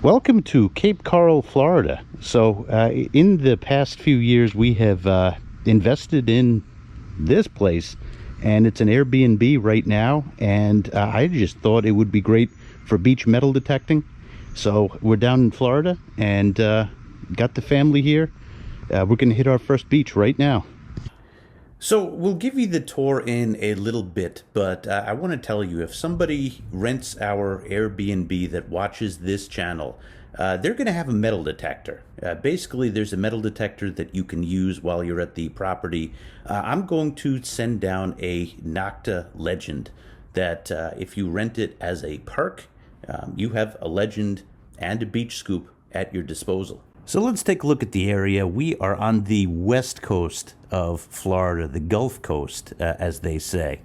Welcome to Cape Coral, Florida. So in the past few years we have invested in this place, and it's an Airbnb right now, and I just thought it would be great for beach metal detecting. So we're down in Florida and got the family here. We're going to hit our first beach right now. So we'll give you the tour in a little bit, but I want to tell you, if somebody rents our Airbnb that watches this channel, they're going to have a metal detector. Basically, there's a metal detector that you can use while you're at the property. I'm going to send down a Nokta Legend that if you rent it as a perk, you have a Legend and a beach scoop at your disposal. So let's take a look at the area. We are on the west coast of Florida, the Gulf Coast, as they say.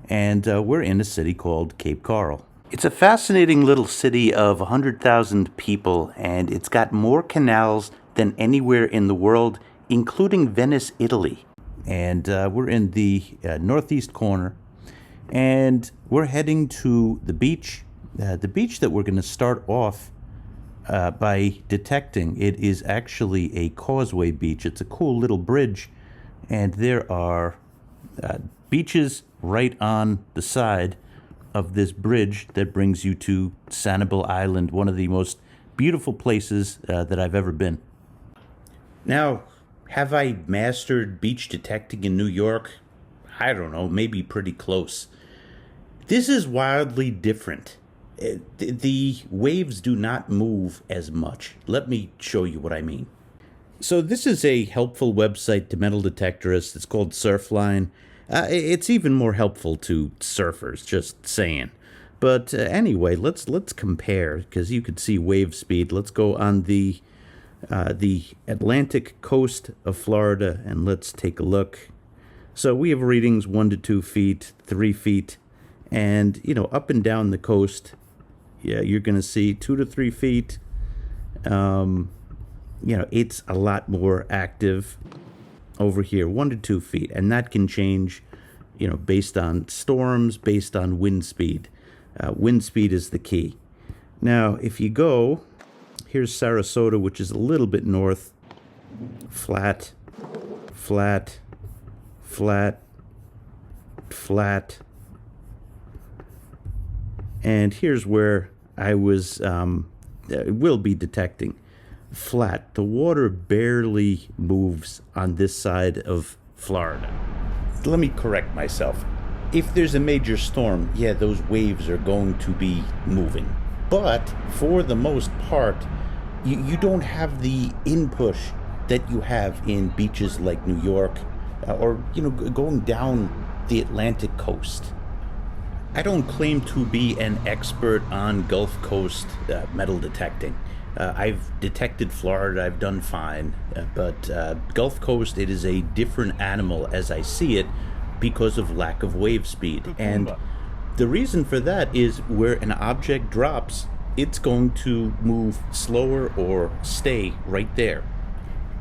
And we're in a city called Cape Coral. It's a fascinating little city of 100,000 people, and it's got more canals than anywhere in the world, including Venice, Italy. And we're in the northeast corner, and we're heading to the beach. The beach that we're going to start off by detecting, it is actually a Causeway beach. It's a cool little bridge, and there are beaches right on the side of this bridge that brings you to Sanibel Island, one of the most beautiful places that I've ever been. Now, have I mastered beach detecting in New York? I don't know, maybe pretty close. This is wildly different. The waves do not move as much. Let me show you what I mean. So this is a helpful website to metal detectorists. It's called Surfline. It's even more helpful to surfers, just saying. But anyway, let's compare, because you could see wave speed. Let's go on the Atlantic coast of Florida, and let's take a look. So we have readings 1 to 2 feet, 3 feet, and up and down the coast. Yeah, you're going to see 2 to 3 feet. It's a lot more active over here, 1 to 2 feet. And that can change, based on storms, based on wind speed. Wind speed is the key. Now, if you go, here's Sarasota, which is a little bit north. Flat, flat, flat, flat. And here's where I will be detecting. Flat. The water barely moves on this side of Florida. Let me correct myself. If there's a major storm, yeah, those waves are going to be moving. But for the most part, you don't have the inpush that you have in beaches like New York or, going down the Atlantic coast. I don't claim to be an expert on Gulf Coast metal detecting. I've detected Florida, I've done fine, but Gulf Coast, it is a different animal as I see it because of lack of wave speed. And the reason for that is where an object drops, it's going to move slower or stay right there.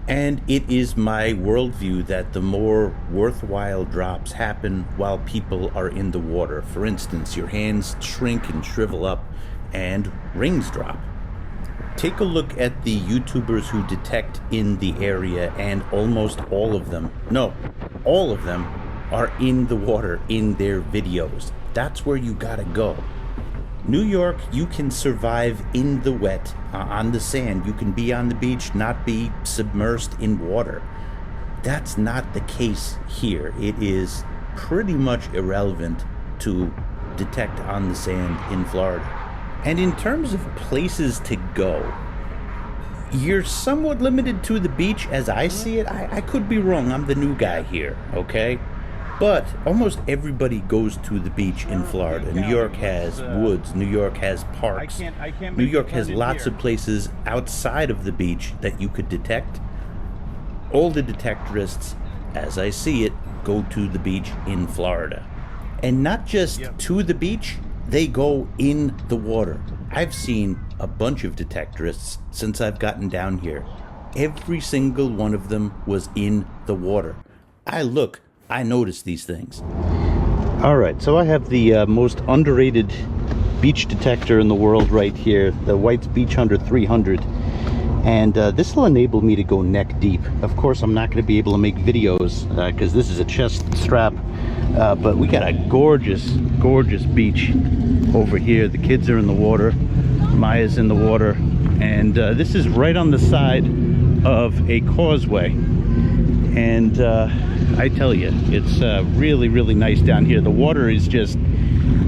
And it is my worldview that the more worthwhile drops happen while people are in the water. For instance, your hands shrink and shrivel up and rings drop. Take a look at the YouTubers who detect in the area, and almost all of them, no, all of them are in the water in their videos. That's where you gotta go. New York, you can survive in the wet, on the sand. You can be on the beach, not be submersed in water. That's not the case here. It is pretty much irrelevant to detect on the sand in Florida. And in terms of places to go, you're somewhat limited to the beach as I see it. I could be wrong. I'm the new guy here, okay? But almost everybody goes to the beach in Florida. New York has woods. New York has parks. New York has lots of places outside of the beach that you could detect. All the detectorists, as I see it, go to the beach in Florida. And not just to the beach, they go in the water. I've seen a bunch of detectorists since I've gotten down here. Every single one of them was in the water. I notice these things. All right, so I have the most underrated beach detector in the world right here, the White's Beach Hunter 300. And this will enable me to go neck deep. Of course, I'm not going to be able to make videos because this is a chest strap. But we got a gorgeous, gorgeous beach over here. The kids are in the water. Maya's in the water. And this is right on the side of a causeway. And I tell you, it's really, really nice down here. The water is just,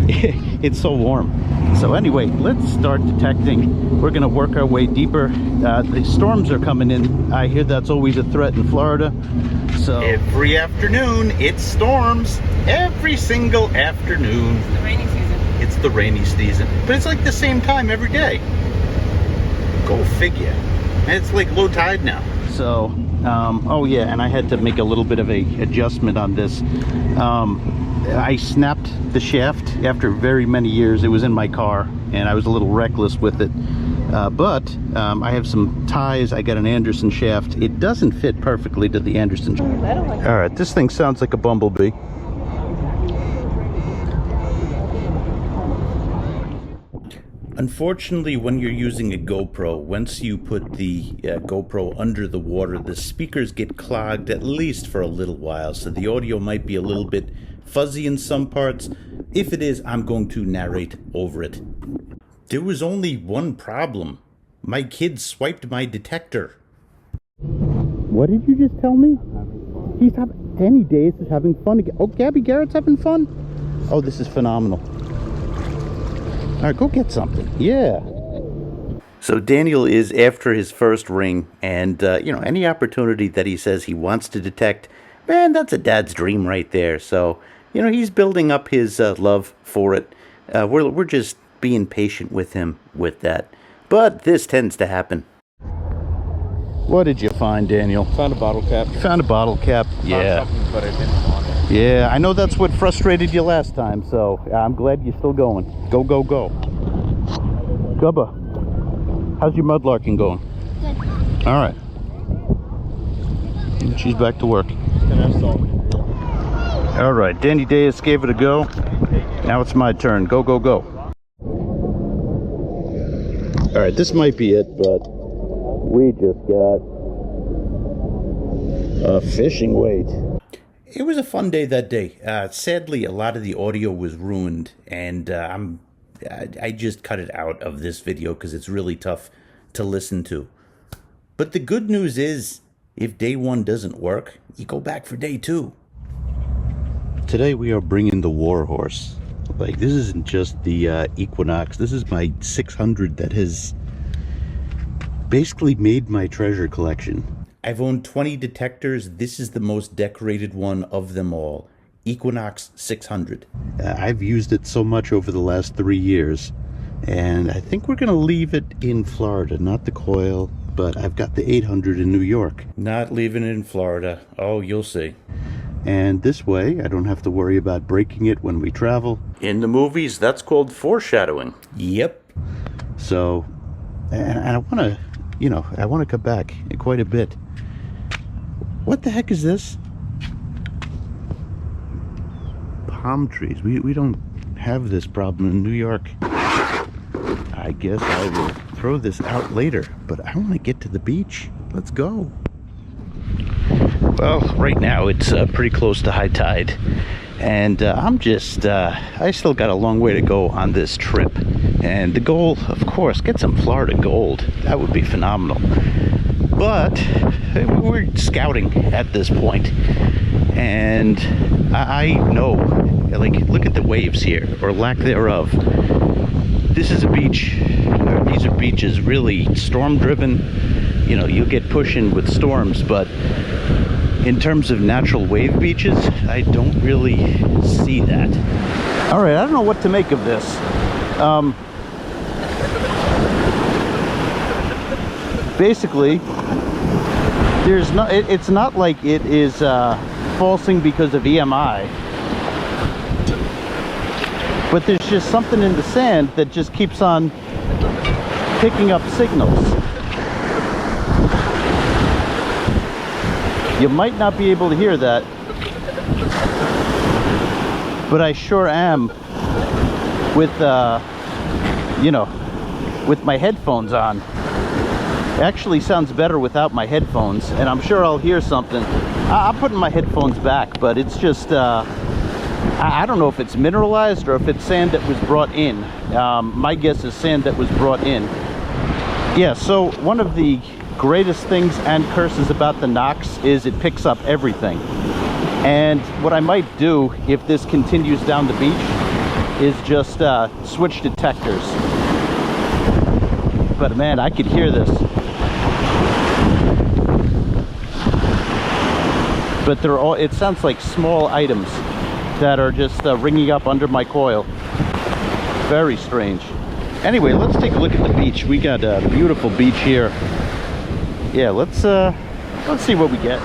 it's so warm. So anyway, let's start detecting. We're gonna work our way deeper. The storms are coming in. I hear that's always a threat in Florida. So every afternoon, it storms. Every single afternoon. It's the rainy season. It's the rainy season. But it's like the same time every day. Go figure. And it's like low tide now. So, oh yeah, and I had to make a little bit of a adjustment on this. I snapped the shaft after very many years. It was in my car, and I was a little reckless with it. But I have some ties. I got an Anderson shaft. It doesn't fit perfectly to the Anderson shaft. All right, this thing sounds like a bumblebee. Unfortunately, when you're using a GoPro, once you put the GoPro under the water, the speakers get clogged at least for a little while, so the audio might be a little bit fuzzy in some parts. If it is, I'm going to narrate over it. There was only one problem. My kid swiped my detector. What did you just tell me? He's having, Danny Deus is having fun again. Oh, Gabby Garrett's having fun? Oh, this is phenomenal. All right, go get something. Yeah. So Daniel is after his first ring, and you know, any opportunity that he says he wants to detect, man, that's a dad's dream right there. So, you know, he's building up his love for it. We're just being patient with him with that. But this tends to happen. What did you find, Daniel? Found a bottle cap. You found a bottle cap? Yeah. But I didn't want it. Yeah, I know that's what frustrated you last time, so I'm glad you're still going. Go, go, go. Gubba, how's your mudlarking going? Good. All right. She's back to work. All right, Danny Deus gave it a go. Now it's my turn. Go, go, go. All right, this might be it, but we just got a fishing weight. It was a fun day that day. Sadly, a lot of the audio was ruined, and I just cut it out of this video because it's really tough to listen to. But the good news is, if day one doesn't work, you go back for day two. Today we are bringing the warhorse. Like, this isn't just the Equinox. This is my 600 that has basically made my treasure collection. I've owned 20 detectors. This is the most decorated one of them all. Equinox 600. I've used it so much over the last 3 years, and I think we're gonna leave it in Florida, not the coil, but I've got the 800 in New York. Not leaving it in Florida. Oh, you'll see. And this way, I don't have to worry about breaking it when we travel. In the movies, that's called foreshadowing. Yep. So, and I wanna, you know, I wanna come back quite a bit. What the heck is this? Palm trees. We don't have this problem in New York. I guess I will throw this out later, but I want to get to the beach. Let's go. Well, right now it's pretty close to high tide, and I'm just, I still got a long way to go on this trip. And the goal, of course, get some Florida gold. That would be phenomenal. But we're scouting at this point, and I know, like, look at the waves here, or lack thereof. This is a beach, these are beaches really storm driven. You know, you get pushing with storms, but in terms of natural wave beaches, I don't really see that. All right, I don't know what to make of this. Basically, there's no, it's not like it is falsing because of EMI, but there's just something in the sand that just keeps on picking up signals. You might not be able to hear that, but I sure am with you know, with my headphones on. It actually sounds better without my headphones, and I'm sure I'll hear something. I'm putting my headphones back, but it's just, I don't know if it's mineralized or if it's sand that was brought in. My guess is sand that was brought in. Yeah, so one of the greatest things and curses about the Nox is it picks up everything. And what I might do if this continues down the beach is just switch detectors. But man, I could hear this. But they're all, it sounds like small items that are just ringing up under my coil. Very strange. Anyway, let's take a look at the beach. We got a beautiful beach here. Yeah, let's see what we get.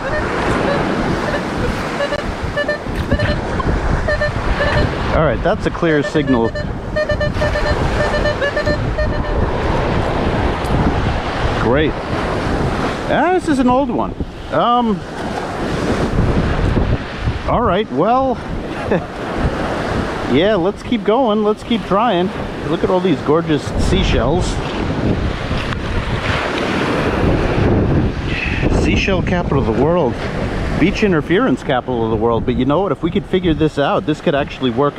All right, that's a clear signal. Great. This is an old one. All right, well, yeah, let's keep going. Let's keep trying. Look at all these gorgeous seashells. Seashell capital of the world. Beach interference capital of the world. But you know what? If we could figure this out, this could actually work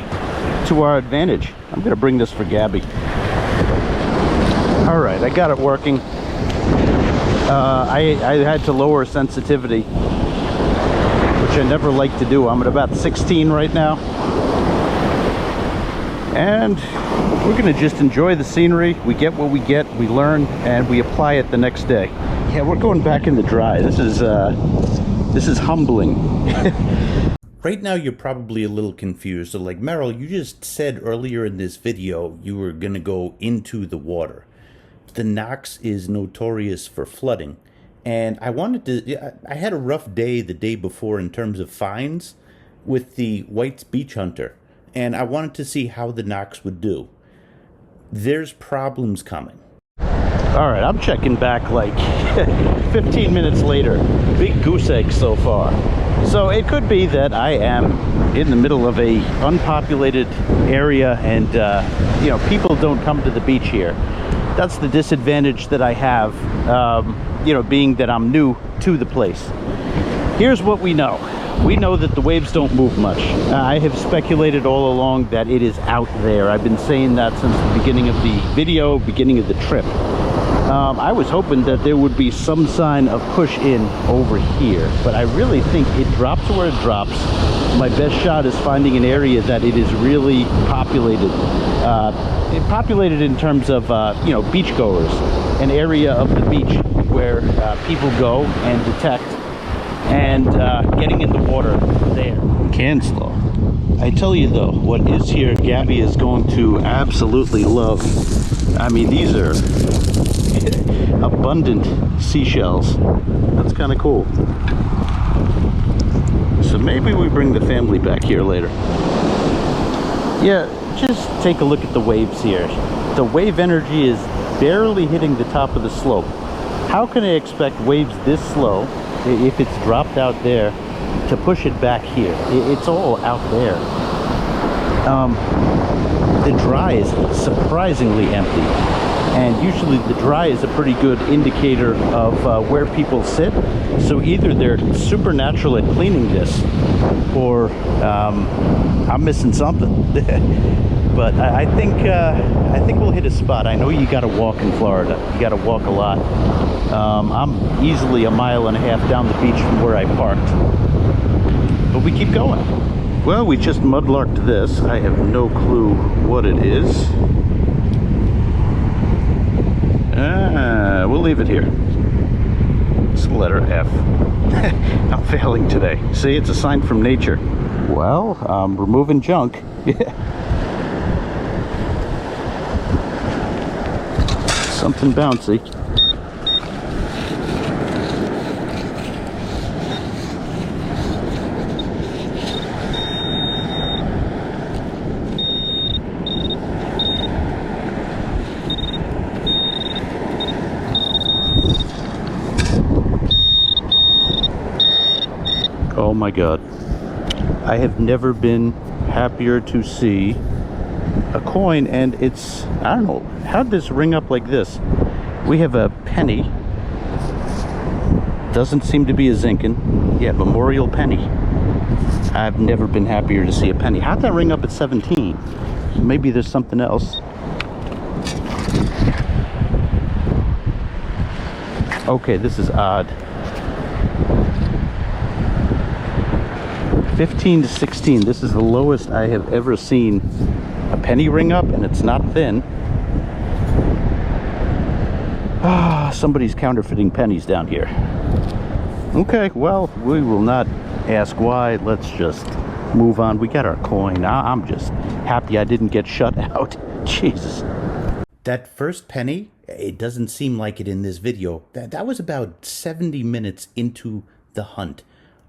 to our advantage. I'm going to bring this for Gabby. All right, I got it working. I had to lower sensitivity, which I never like to do. I'm at about 16 right now. And we're gonna just enjoy the scenery. We get what we get, we learn, and we apply it the next day. Yeah, we're going back in the dry. This is humbling. Right now you're probably a little confused. So like, Meryl, you just said earlier in this video you were gonna go into the water. The Nox is notorious for flooding. And I had a rough day the day before in terms of finds with the White's Beach Hunter. And I wanted to see how the Nox would do. There's problems coming. All right, I'm checking back like 15 minutes later. Big goose egg so far. So it could be that I am in the middle of a unpopulated area and, you know, people don't come to the beach here. That's the disadvantage that I have, you know, being that I'm new to the place. Here's what we know. We know that the waves don't move much. I have speculated all along that it is out there. I've been saying that since the beginning of the video, beginning of the trip. I was hoping that there would be some sign of push in over here, but I really think it drops where it drops. My best shot is finding an area that it is really populated. Populated in terms of, you know, beachgoers. An area of the beach where people go and detect, and getting in the water there. Cancel. I tell you though, what is here, Gabby is going to absolutely love. I mean, these are abundant seashells. That's kind of cool. So maybe we bring the family back here later. Yeah, just take a look at the waves here. The wave energy is barely hitting the top of the slope. How can I expect waves this slow, if it's dropped out there, to push it back here? It's all out there. The dry is surprisingly empty, and usually the dry is a pretty good indicator of where people sit. So either they're supernatural at cleaning this, or I'm missing something. But I think we'll hit a spot. I know you got to walk in Florida. You got to walk a lot. I'm easily a mile and a half down the beach from where I parked. But we keep going. Well, we just mudlarked this. I have no clue what it is. We'll leave it here. It's the letter F. I'm failing today. See, it's a sign from nature. Well, I'm removing junk. Something bouncy. Oh my God. I have never been happier to see a coin, and it's, I don't know, how'd this ring up like this? We have a penny. Doesn't seem to be a Zinken. Yeah, memorial penny. I've never been happier to see a penny. How'd that ring up at 17? Maybe there's something else. Okay, this is odd. 15 to 16. This is the lowest I have ever seen a penny ring up, and it's not thin. Ah, somebody's counterfeiting pennies down here. Okay, well, we will not ask why. Let's just move on. We got our coin. I'm just happy I didn't get shut out. Jesus. That first penny, it doesn't seem like it in this video. That was about 70 minutes into the hunt.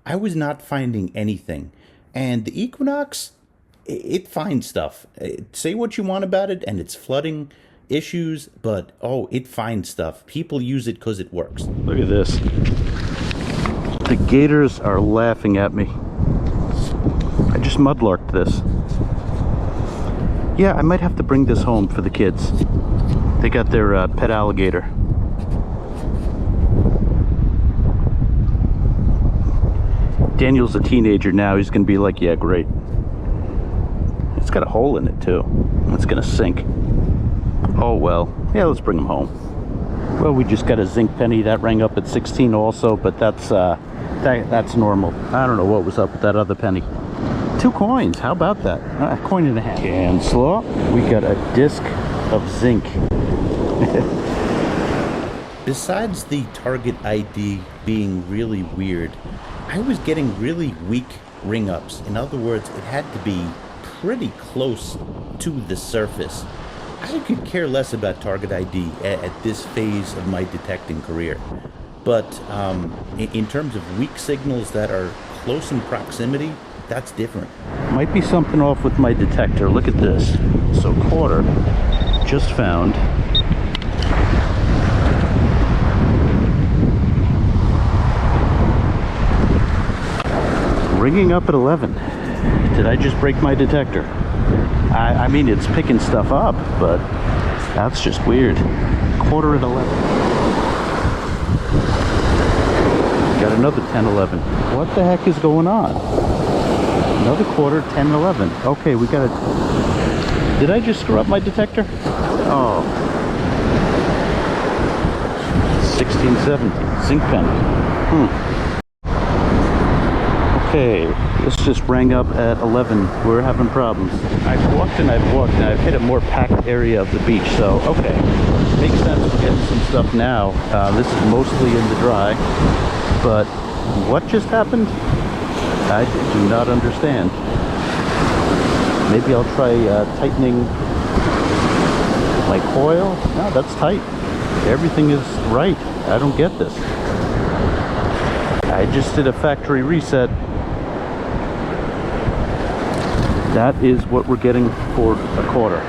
I was not finding anything. And the Equinox, it finds stuff. Say what you want about it, and it's flooding issues, but oh, it finds stuff. People use it because it works. Look at this. The gators are laughing at me. I just mudlarked this. Yeah, I might have to bring this home for the kids. They got their pet alligator. Daniel's a teenager now. He's gonna be like, yeah, great. It's got a hole in it too. It's gonna sink. Oh well. Yeah, let's bring him home. Well, we just got a zinc penny that rang up at 16 also, but that's normal. I don't know what was up with that other penny. 2 coins. How about that? A coin and a half. And slaw. We got a disc of zinc. Besides the target ID being really weird, I was getting really weak ring ups. In other words, it had to be pretty close to the surface. I could care less about target ID at this phase of my detecting career. But in terms of weak signals that are close in proximity, that's different. Might be something off with my detector. Look at this. So quarter just found. Ringing up at 11. Did I just break my detector? I mean, it's picking stuff up, but that's just weird. Quarter at 11. Got another 10, 11. What the heck is going on? Another quarter, 10, 11. Okay, we got it. Did I just screw up my detector? Oh. 16, 17. Zinc penny. Okay, this just rang up at 11. We're having problems. I've walked and I've hit a more packed area of the beach, so okay. Makes sense we're getting some stuff now. This is mostly in the dry, but what just happened? I do not understand. Maybe I'll try tightening my coil. No, that's tight. Everything is right. I don't get this. I just did a factory reset. That is what we're getting for a quarter.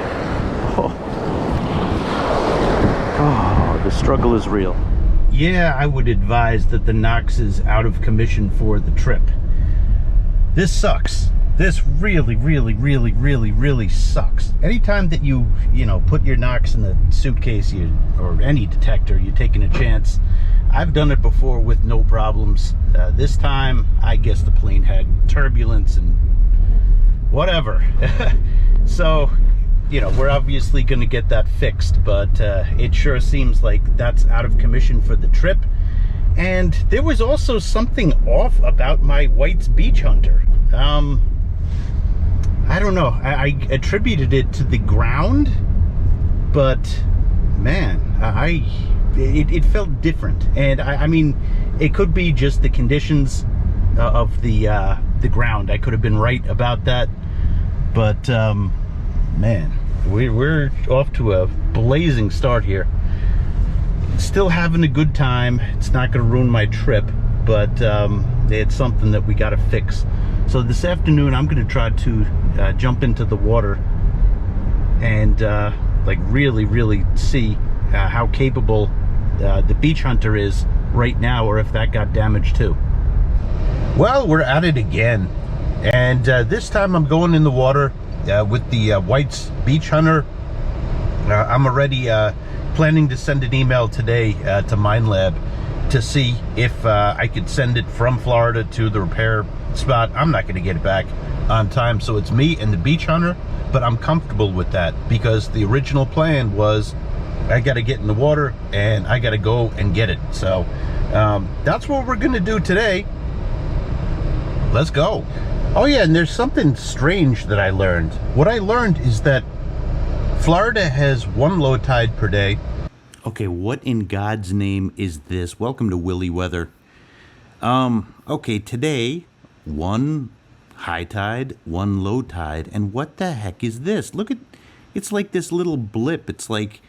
Oh, the struggle is real. Yeah, I would advise that the Nox is out of commission for the trip. This sucks. This really, really, really, really, really sucks. Anytime that you put your Nox in the suitcase, or any detector, you're taking a chance. I've done it before with no problems. This time, I guess the plane had turbulence and whatever. So, we're obviously going to get that fixed, but it sure seems like that's out of commission for the trip. And there was also something off about my White's Beach Hunter. I don't know. I attributed it to the ground, but man, it felt different. And I mean, it could be just the conditions of the ground. I could have been right about that, but man, we're off to a blazing start here. Still having a good time. It's not going to ruin my trip, but it's something that we got to fix. So this afternoon, I'm going to try to jump into the water and like really see how capable the Beach Hunter is right now, or if that got damaged too. Well, we're at it again, and this time I'm going in the water with the White's Beach Hunter. I'm already planning to send an email today to Minelab to see if I could send it from Florida to the repair spot. I'm not going to get it back on time, so it's me and the Beach Hunter, but I'm comfortable with that because the original plan was I got to get in the water and I got to go and get it. So that's what we're going to do today. Let's go. Oh yeah, and there's something strange that I learned. What I learned is that Florida has 1 low tide per day. Okay, what in God's name is this? Welcome to Willy Weather. Okay, today, 1 high tide, 1 low tide, and what the heck is this? Look at, it's like this little blip. It's like,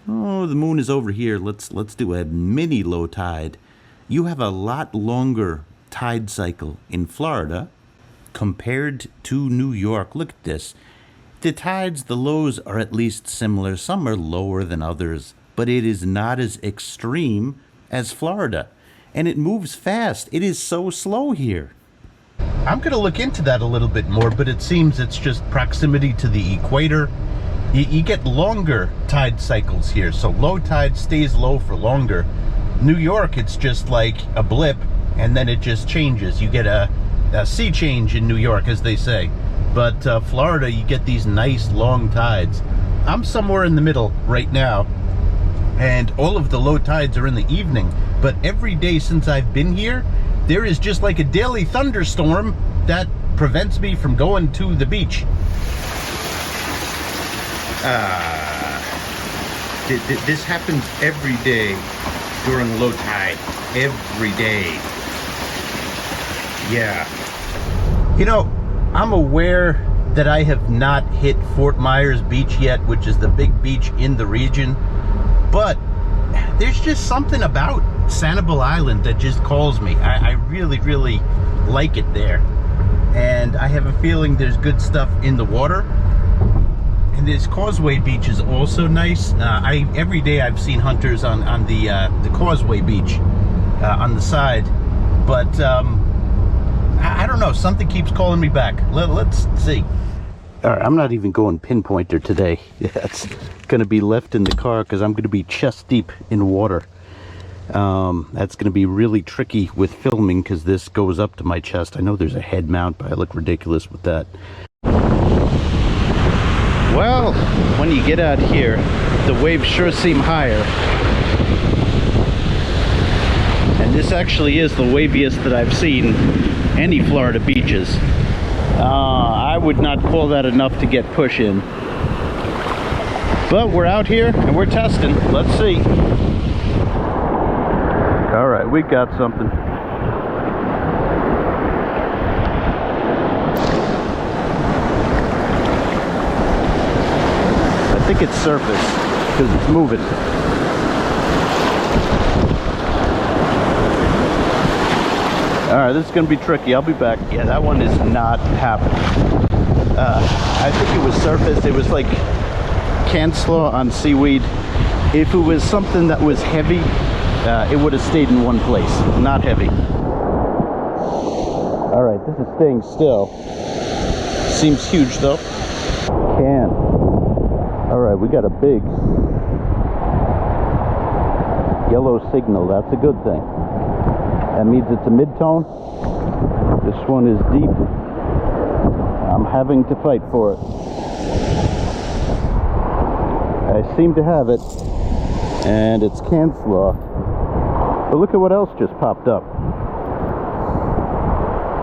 oh, the moon is over here. Let's do a mini low tide. You have a lot longer tide cycle in Florida compared to New York. Look at this. The tides, the lows are at least similar. Some are lower than others, but it is not as extreme as Florida. And it moves fast. It is so slow here. I'm going to look into that a little bit more, but it seems it's just proximity to the equator. You get longer tide cycles here, so low tide stays low for longer. New York, it's just like a blip, and then it just changes. You get a sea change in New York, as they say. But Florida, you get these nice long tides. I'm somewhere in the middle right now, and all of the low tides are in the evening. But every day since I've been here, there is just like a daily thunderstorm that prevents me from going to the beach. This happens every day during low tide. Every day. Yeah. You know, I'm aware that I have not hit Fort Myers Beach yet, which is the big beach in the region, but there's just something about Sanibel Island that just calls me. I really, really like it there, and I have a feeling there's good stuff in the water. And this Causeway Beach is also nice. Every day I've seen hunters on the Causeway Beach on the side, but I don't know, something keeps calling me back. Let's see. All right, I'm not even going pinpointer today. That's going to be left in the car because I'm going to be chest deep in water. That's going to be really tricky with filming because this goes up to my chest. I know there's a head mount, but I look ridiculous with that. Well, when you get out here, the waves sure seem higher. And this actually is the waviest that I've seen any Florida beaches. I would not call that enough to get push in. But we're out here and we're testing. Let's see. All right, we got something. I think it's surface because it's moving. All right, this is going to be tricky. I'll be back. Yeah, that one is not happening. I think it was surface. It was like canslaw on seaweed. If it was something that was heavy, it would have stayed in one place. Not heavy. All right, this is staying still. Seems huge though. Can. All right, we got a big yellow signal. That's a good thing. That means it's a mid-tone. This one is deep. I'm having to fight for it. I seem to have it, and it's canslaw. But look at what else just popped up.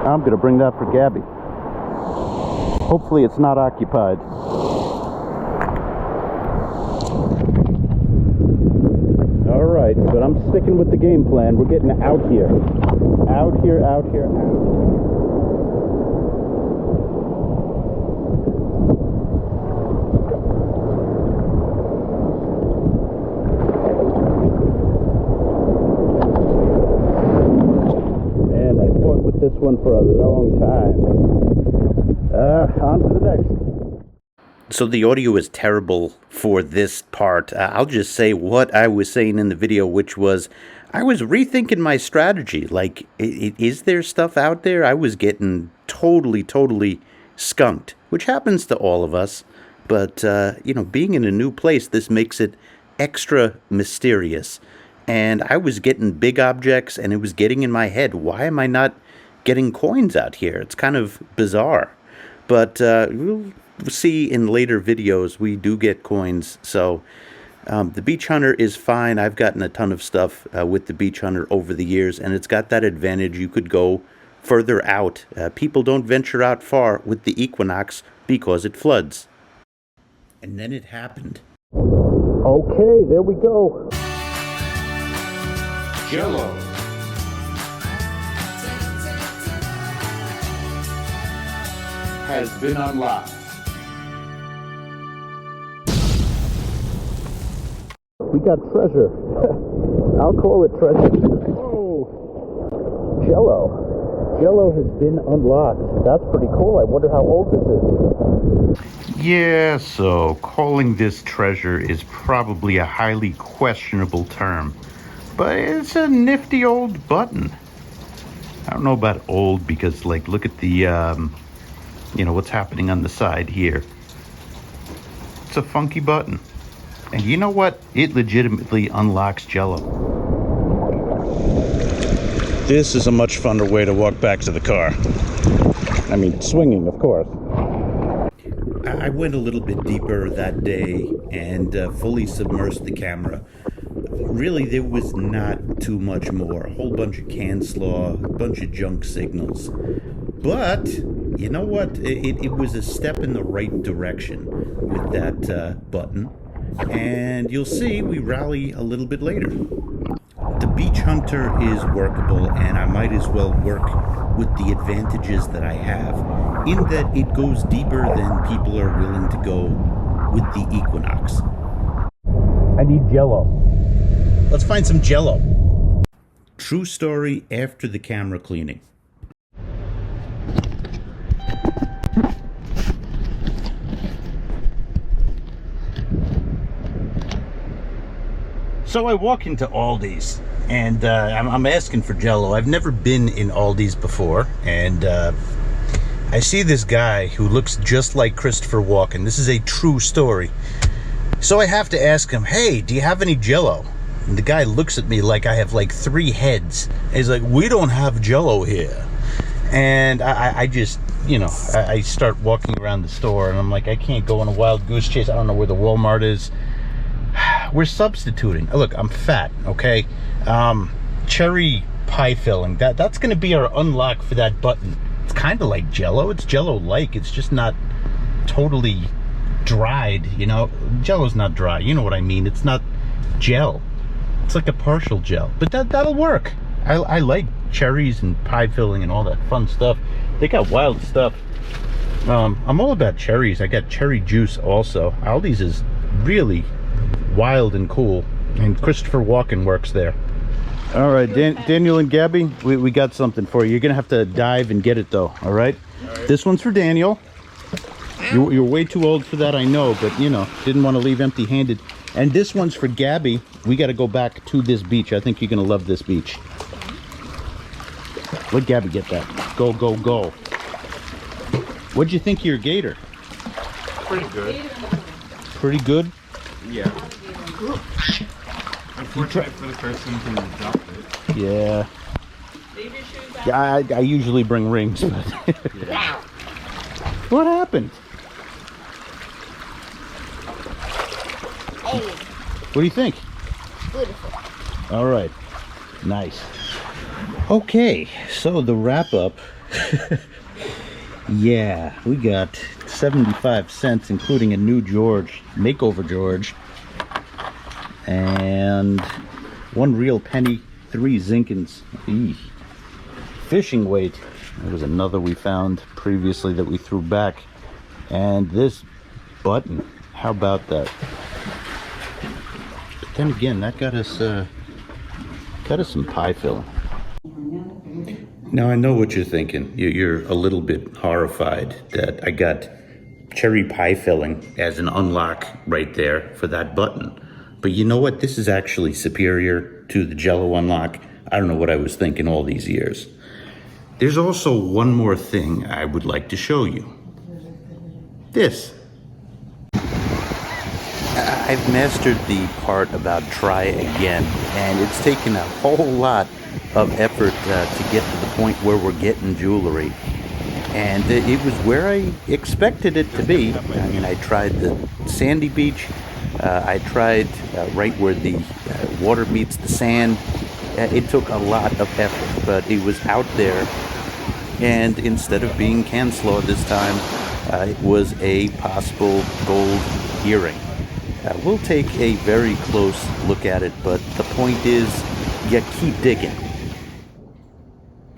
I'm gonna bring that for Gabby. Hopefully it's not occupied. Alright, but I'm sticking with the game plan. We're getting out here. Out here, out here, out. This one for a long time. On to the next. So the audio is terrible for this part. I'll just say what I was saying in the video, which was I was rethinking my strategy. Like, is there stuff out there? I was getting totally skunked, which happens to all of us. But, being in a new place, this makes it extra mysterious. And I was getting big objects, and it was getting in my head, why am I not getting coins out here? It's kind of bizarre. But we'll see in later videos, we do get coins. So the Beach Hunter is fine. I've gotten a ton of stuff with the Beach Hunter over the years, and it's got that advantage. You could go further out. People don't venture out far with the Equinox because it floods. And then it happened. Okay, there we go. Jello. Has been unlocked. We got treasure. I'll call it treasure. Oh, Jello. Jello has been unlocked. That's pretty cool. I wonder how old this is. Yeah, so calling this treasure is probably a highly questionable term, but it's a nifty old button. I don't know about old because, like, look at the, what's happening on the side here. It's a funky button. And you know what? It legitimately unlocks Jello. This is a much funner way to walk back to the car. I mean, swinging, of course. I went a little bit deeper that day and fully submersed the camera. Really, there was not too much more. A whole bunch of can slaw, a bunch of junk signals. But, you know what? It was a step in the right direction with that button. And you'll see we rally a little bit later. The Beach Hunter is workable, and I might as well work with the advantages that I have, in that it goes deeper than people are willing to go with the Equinox. I need Jello. Let's find some Jello. True story after the camera cleaning. So I walk into Aldi's, and I'm asking for Jello. I've never been in Aldi's before, and I see this guy who looks just like Christopher Walken. This is a true story. So I have to ask him, hey, do you have any Jello? And the guy looks at me like I have like 3 heads. And he's like, we don't have Jello here. And I just, I start walking around the store, and I'm like, I can't go on a wild goose chase. I don't know where the Walmart is. We're substituting. Look, I'm fat, okay? Cherry pie filling. That's going to be our unlock for that button. It's kind of like Jello. It's Jello-like. It's just not totally dried, Jello's not dry. You know what I mean? It's not gel. It's like a partial gel. But that'll work. I like cherries and pie filling and all that fun stuff. They got wild stuff. I'm all about cherries. I got cherry juice also. Aldi's is really wild and cool, and Christopher Walken works there. All right, Daniel and Gabby, we got something for you. You're gonna have to dive and get it though. All right, this one's for Daniel. You're way too old for that, I know, but didn't want to leave empty-handed. And this one's for Gabby. We got to go back to this beach. I think you're gonna love this beach. Let Gabby get that. Go, go, go. What'd you think of your gator? Pretty good. Pretty good? Yeah. Unfortunate for the person who dropped it. Yeah. Yeah, I usually bring rings, but Yeah. What happened? Hey, What do you think? beautiful. All right. Nice. Okay, so the wrap up. Yeah, we got 75 cents, including a new George, makeover George, and 1 real penny, 3 Zinkins. Eesh. Fishing weight. There was another we found previously that we threw back. And this button. How about that? But then again, that got us some pie filling. Now, I know what you're thinking. You're a little bit horrified that I got cherry pie filling as an unlock right there for that button. But you know what? This is actually superior to the Jello unlock. I don't know what I was thinking all these years. There's also one more thing I would like to show you. This. I've mastered the part about try again, and it's taken a whole lot of effort to get to the point where we're getting jewelry. And it was where I expected it to be. I mean, I tried the sandy beach. I tried right where the water meets the sand. It took a lot of effort, but it was out there. And instead of being canslaw this time, it was a possible gold earring. We'll take a very close look at it, but the point is, you keep digging.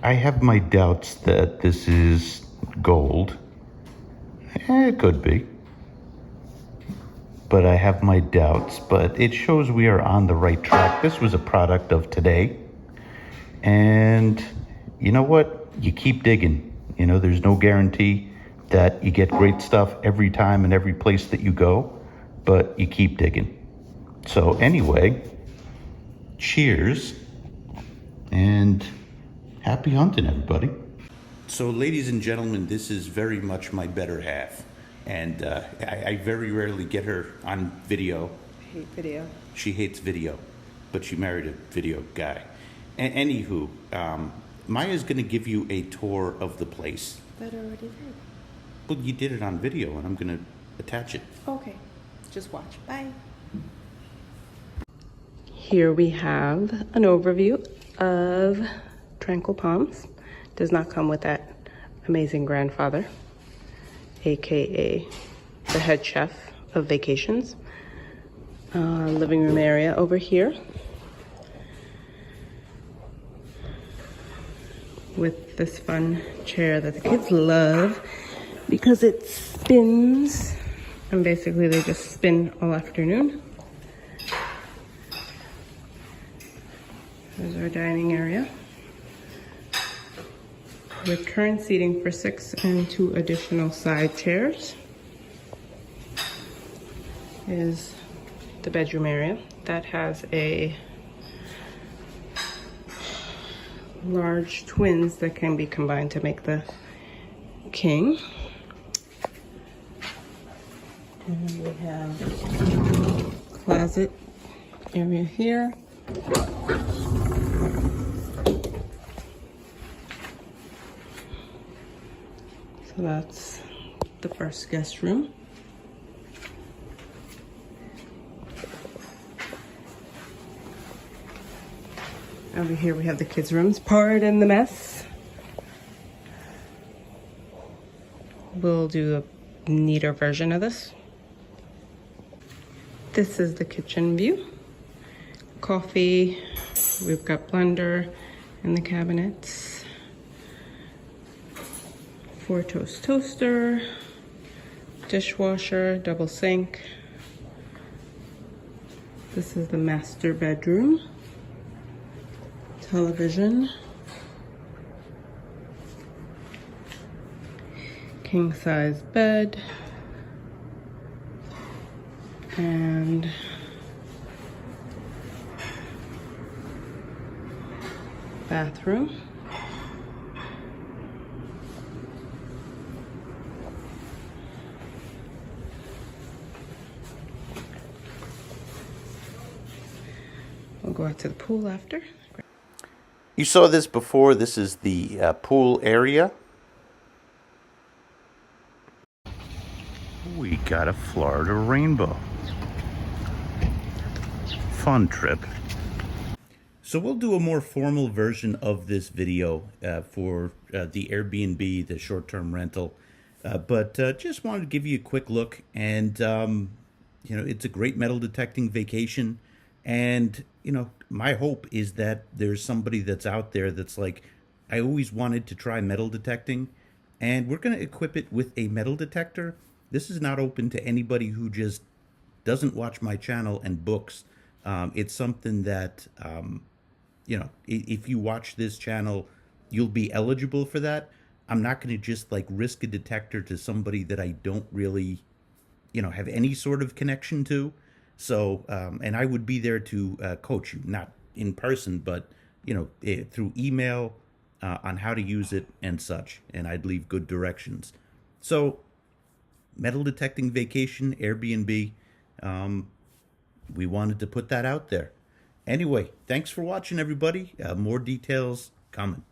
I have my doubts that this is gold. It could be. But I have my doubts, but it shows we are on the right track. This was a product of today. And you know what? You keep digging. You know, there's no guarantee that you get great stuff every time and every place that you go, but you keep digging. So anyway, cheers and happy hunting, everybody. So ladies and gentlemen, this is very much my better half. And I very rarely get her on video. I hate video. She hates video, but she married a video guy. Anywho, Maya's going to give you a tour of the place. That already did. Well, you did it on video, and I'm going to attach it. Okay. Just watch. Bye. Here we have an overview of Tranquil Palms. Does not come with that amazing grandfather, aka the head chef of vacations. Living room area over here with this fun chair that the kids love because it spins, and basically they just spin all afternoon. There's our dining area with current seating for 6 and 2 additional side chairs. Is the bedroom area that has a large twins that can be combined to make the king. And we have closet area here. So that's the first guest room. Over here we have the kids' rooms. Pardon the mess. We'll do a neater version of this. This is the kitchen view. Coffee. We've got blender in the cabinets. 4-toast toaster. Dishwasher, double sink. This is the master bedroom. Television, king size bed, and bathroom. We'll go out to the pool after. You saw this before. This is the pool area. We got a Florida rainbow. Fun trip. So we'll do a more formal version of this video for the Airbnb, the short-term rental. But just wanted to give you a quick look. And, you know, it's a great metal detecting vacation. And, you know, my hope is that there's somebody that's out there that's like, I always wanted to try metal detecting, and we're going to equip it with a metal detector. This is not open to anybody who just doesn't watch my channel and books. It's something that, you know, if you watch this channel, you'll be eligible for that. I'm not going to just like risk a detector to somebody that I don't really, you know, have any sort of connection to. So, and I would be there to coach you, not in person, but, you know, through email on how to use it and such. And I'd leave good directions. So metal detecting vacation, Airbnb. We wanted to put that out there. Anyway, thanks for watching, everybody. More details coming.